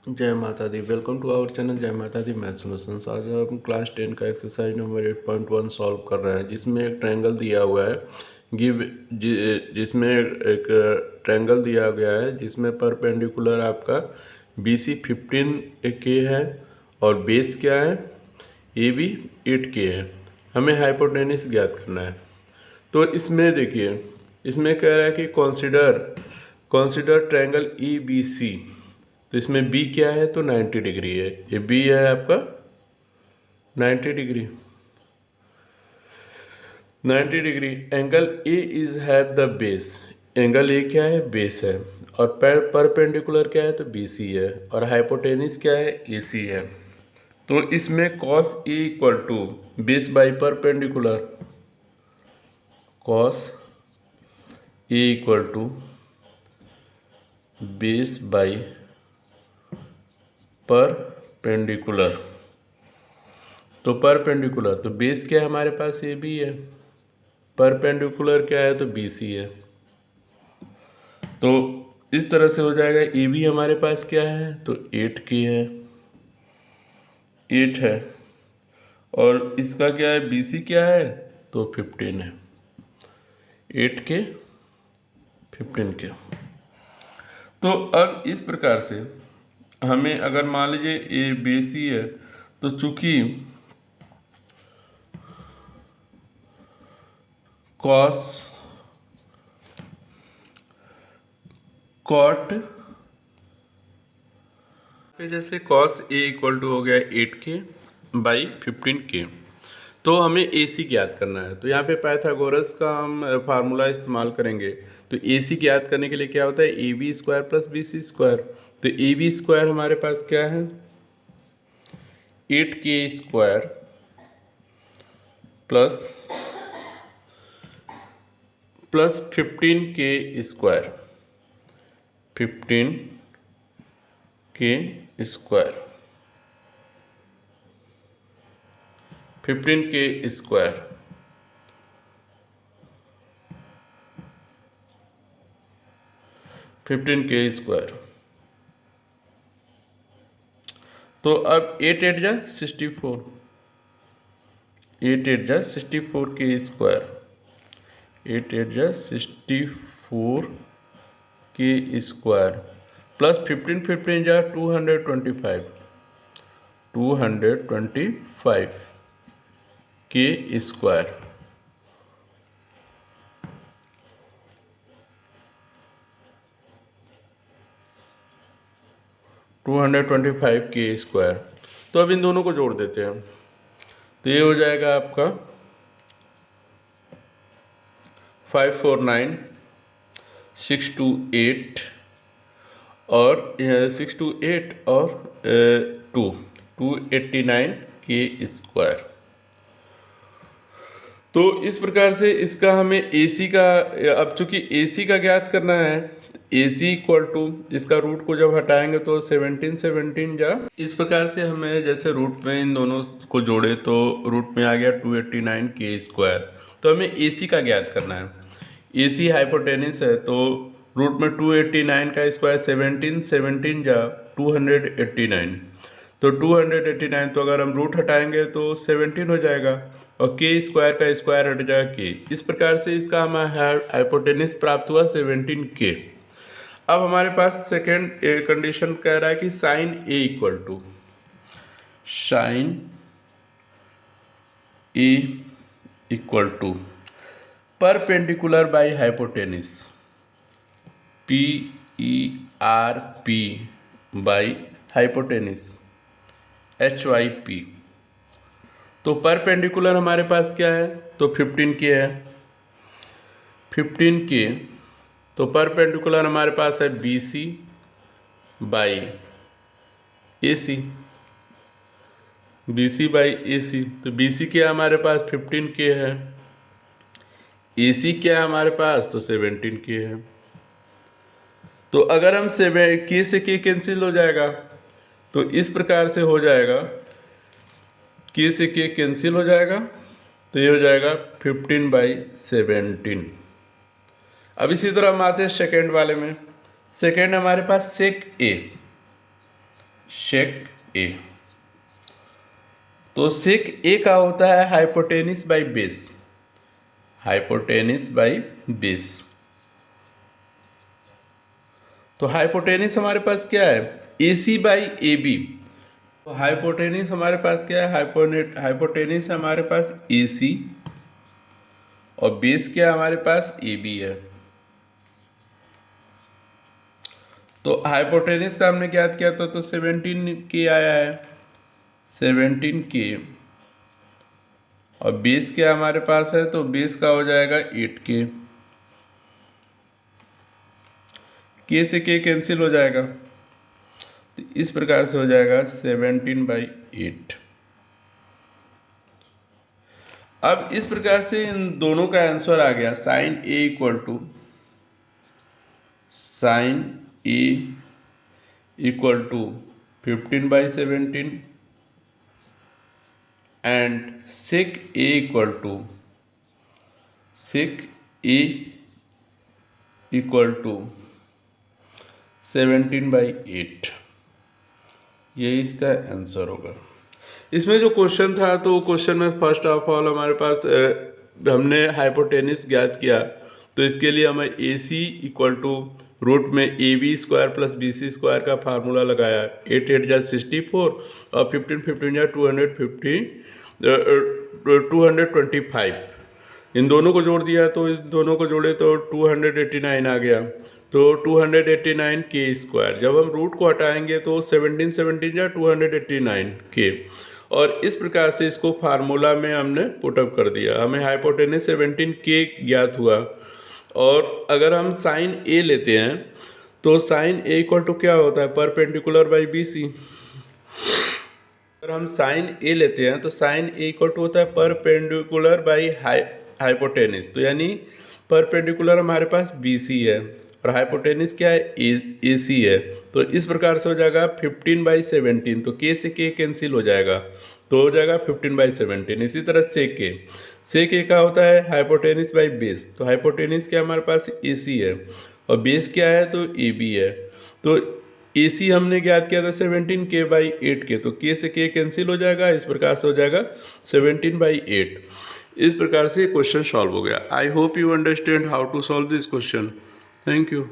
जय माता दी। Welcome to our channel जय माता दी मैथ सॉल्यूशंस। आज हम क्लास 10 का एक्सरसाइज नंबर 8.1 सॉल्व कर रहे हैं, जिसमें एक ट्रायंगल दिया हुआ है जिसमें एक ट्रायंगल दिया गया है जिसमें परपेंडिकुलर आपका BC 15K है और बेस क्या है AB 8K है। हमें हाइपोटेन्यूस ज्ञात करना है। तो इसमें देखिए, इसमें कह रहा है कि कंसीडर ट्रायंगल EBC। तो इसमें B क्या है तो 90 डिग्री है। ये B है आपका 90 degree. 90 degree angle A is have the base. Angle A क्या है बेस है। और परपेंडिकुलर क्या है तो BC है। और हाइपोटेनिस क्या है AC है। तो इसमें cos A equal to base by perpendicular, cos A equal to base by perpendicular. तो परपेंडिकुलर तो बेस क्या है हमारे पास AB है, परपेंडिकुलर क्या है तो BC है। तो इस तरह से हो जाएगा। AB हमारे पास क्या है तो 8K है, 8 है। और इसका क्या है BC क्या है तो 15 है। 8K 15K। तो अब इस प्रकार से हमें अगर मान लीजिए ये BC है तो चूंकि कॉट जैसे cos A इक्वल टू हो गया 8K बाई 15K। तो हमें AC ज्ञात करना है। तो यहाँ पे पाइथागोरस का हम फार्मूला इस्तेमाल करेंगे। तो AC ज्ञात करने के लिए क्या होता है AB square plus BC square. तो AB स्क्वायर हमारे पास क्या है 8K square plus 15K square, 15K square, 15K square, 15K square. तो अब 8 8 जा 64, 8 8 जा 64K स्क्वायर, 8 8 जा 64K स्क्वायर प्लस 15 15 जा 225, 225K स्क्वायर। 225K square. तो अब इन दोनों को जोड़ देते हैं। तो ये हो जाएगा आपका 549 628 और 628 और 289K स्क्वायर। तो इस प्रकार से इसका हमें AC का, अब चूंकि AC का ज्ञात करना है, AC इक्वल टू इसका रूट को जब हटाएंगे तो 17 17 जा। इस प्रकार से हमें जैसे रूट में इन दोनों को जोड़े तो रूट में आ गया 289K स्क्वायर। तो हमें AC का ज्ञात करना है। AC हाइपोटेनिस है तो रूट में 289 का स्क्वायर 17 17 जा 289। तो 289 तो अगर हम रूट हटाएंगे तो 17 हो जाएगा और K स्क्वायर का स्क्वायर हट जाएगा K। इस प्रकार से इसका हमें हाइपोटेनिस प्राप्त हुआ 17K। अब हमारे पास सेकेंड कंडीशन कह रहा है कि sine A equal to sine A equal to perpendicular by hypotenuse PERP by hypotenuse HYP। तो परपेंडिकुलर हमारे पास क्या है तो 15K है, 15K। तो परपेंडिकुलर हमारे पास है BC by AC, BC by AC। तो BC क्या हमारे पास 15K है, AC क्या है हमारे पास तो 17K है। तो अगर हम K से K कैंसिल हो जाएगा तो इस प्रकार से हो जाएगा, K से K कैंसिल हो जाएगा तो ये हो जाएगा 15/17। अब इसी तरह हम आते हैं सेकेंड वाले में। सेकेंड हमारे पास सेक A, सेक ए। तो सेक ए का होता है hypotenuse by base, hypotenuse by base. तो हाइपोटेनिस हमारे पास क्या है, ए सी बाई ए बी। तो हाइपोटेनिस हमारे पास क्या है, हाइपोटेनिस हमारे पास ए सी और बेस क्या है हमारे पास ए बी है। तो हाइपोटेनिस का हमने ज्ञात किया था तो 17K आया है, 17K। और बेस क्या हमारे पास है, तो बेस का हो जाएगा 8K। K से K कैंसिल हो जाएगा, तो इस प्रकार से हो जाएगा 17/8। अब इस प्रकार से इन दोनों का आंसर आ गया, sine A equal to sine A equal to 15/17 and sec A equal to sec A equal to 17/8। ये इसका आंसर होगा। इसमें जो क्वेश्चन था तो क्वेश्चन में फर्स्ट ऑफ ऑल हमारे पास हमने हाइपोटेनिस ज्ञात किया, तो इसके लिए हमें A C equal to root में A B square plus B C square का फार्मूला लगाया, 8 8 जा 64 और 15 15 जा 225। इन दोनों को जोड़ दिया, तो इस दोनों को जोड़े तो 289 आ गया, तो 289K स्क्वायर। जब हम रूट को हटाएंगे तो 17 17 जा 289K। और इस प्रकार से इसको फार्मूला में हमने पुटअप कर दिया, हमें हाइपोटेनिस 17K ज्ञात हुआ। और अगर हम साइन ए लेते हैं तो साइन ए इक्वल टू क्या होता है, परपेंडिकुलर बाई बी सी। अगर हम साइन ए लेते हैं तो साइन ए इक्वल टू होता है परपेंडिकुलर बाई हाइपोटेनिस। तो यानी परपेंडिकुलर हमारे पास बी सी है और हाइपोटेनिस क्या है, ए सी है। तो इस प्रकार से हो जाएगा 15/17। तो K से K कैंसिल हो जाएगा, तो हो जाएगा 15/17। इसी तरह सेक ए का होता है हाइपोटेनिस बाई बेस। तो हाइपोटेनिस क्या हमारे पास ए सी है और बेस क्या है, तो ए बी है। तो ए सी हमने ज्ञात किया था 17K/8K, तो K से K कैंसिल हो जाएगा, इस प्रकार से हो जाएगा 17/8। इस प्रकार से क्वेश्चन सॉल्व हो गया। I hope you understand how to solve this question. Thank you.